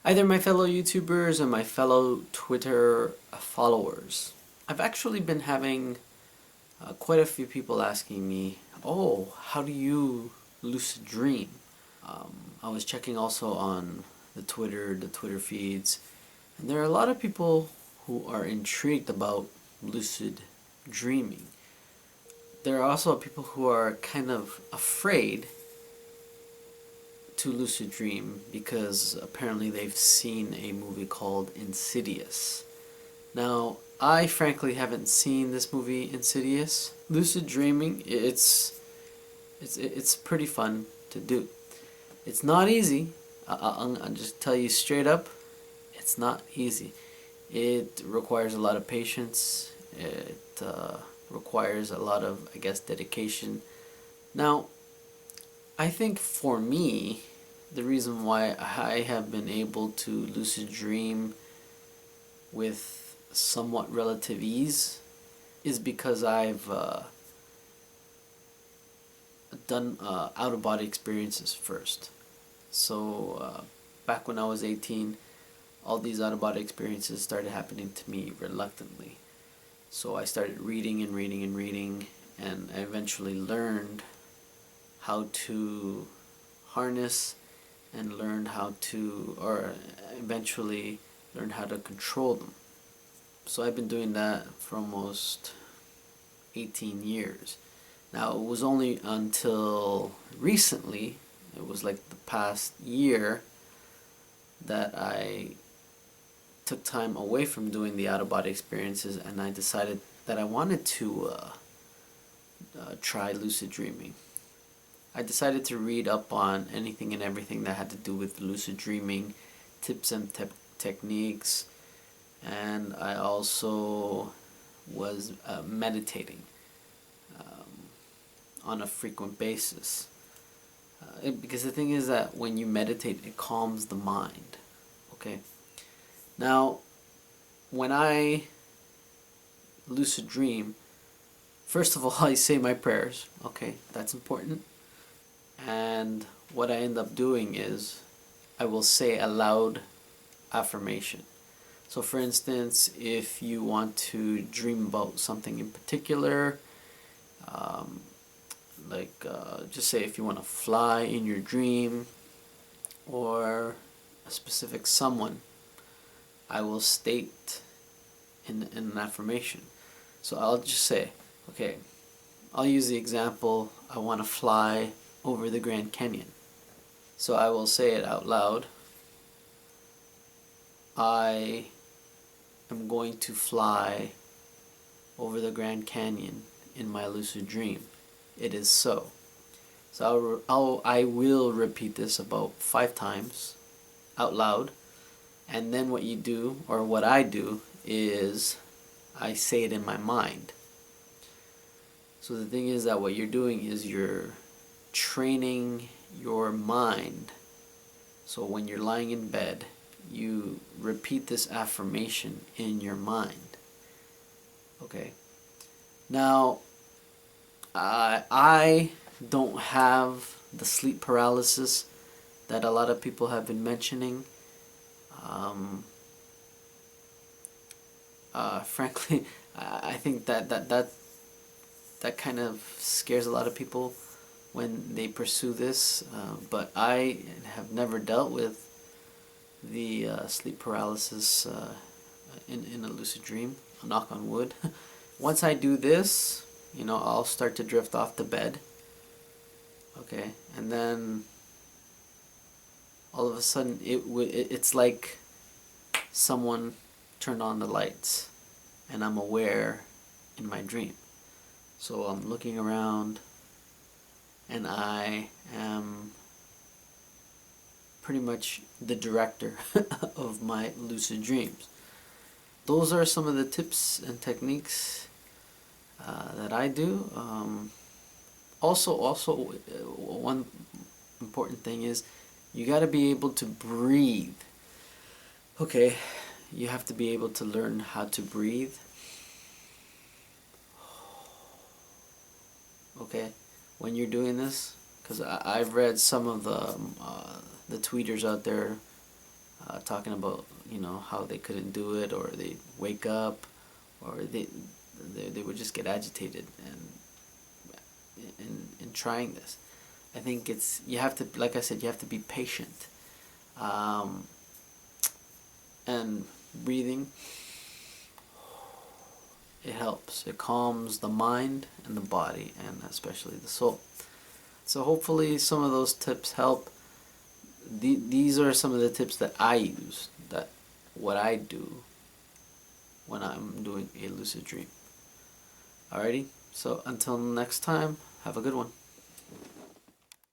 Hi there, my fellow YouTubers and my fellow Twitter followers. I've actually been having quite a few people asking me, oh, how do you lucid dream? I was checking also on the Twitter feeds, and there are a lot of people who are intrigued about lucid dreaming. There are also people who are kind of afraid to lucid dream because apparently they've seen a movie called Insidious. Now, I frankly haven't seen this movie Insidious. Lucid dreaming, it's pretty fun to do. It's not easy. I'll just tell you straight up, it's not easy. It requires a lot of patience. It requires a lot of, I guess, dedication. Now, I think for me, the reason why I have been able to lucid dream with somewhat relative ease is because I've done out of body experiences first. So, back when I was 18, all these out of body experiences started happening to me reluctantly. So, I started reading and reading and reading, and I eventually learned how to harness and learned how to, or eventually learned how to control them. So I've been doing that for almost 18 years. Now, it was only until recently, it was like the past year, that I took time away from doing the out of body experiences and I decided that I wanted to try lucid dreaming. I decided to read up on anything and everything that had to do with lucid dreaming, tips and techniques, and I also was meditating on a frequent basis. Because the thing is that when you meditate, it calms the mind. Okay? Now, when I lucid dream, first of all, I say my prayers. Okay? That's important. And what I end up doing is I will say a loud affirmation. So for instance, if you want to dream about something in particular, um, just say if you want to fly in your dream or a specific someone, I will state in an affirmation. So I'll just say, okay, I'll use the example, I want to fly over the Grand Canyon. So I will say it out loud. I am going to fly over the Grand Canyon in my lucid dream. It is so. So I will repeat this about 5 times out loud. And then what you do, or what I do, is I say it in my mind. So the thing is that what you're doing is you're training your mind. So when you're lying in bed, you repeat this affirmation in your mind. Okay? Now, I don't have the sleep paralysis that a lot of people have been mentioning. Frankly, I think that kind of scares a lot of people when they pursue this. But I have never dealt with the sleep paralysis in a lucid dream. Knock on wood. Once I do this, I'll start to drift off the bed. Okay, and then all of a sudden it's like someone turned on the lights, and I'm aware in my dream. So I'm looking around, and I am pretty much the director of my lucid dreams. Those are some of the tips and techniques that I do. Also, one important thing is you got to be able to breathe. Okay, you have to be able to learn how to breathe. Okay, when you're doing this, because I've read some of the tweeters out there talking about how they couldn't do it, or they wake up, or they would just get agitated in trying this. I think you have to, like I said, you have to be patient, and breathing. It helps. It calms the mind and the body, and especially the soul. So hopefully some of those tips help. These are some of the tips that I use, that what I do when I'm doing a lucid dream. Alrighty, so until next time, have a good one.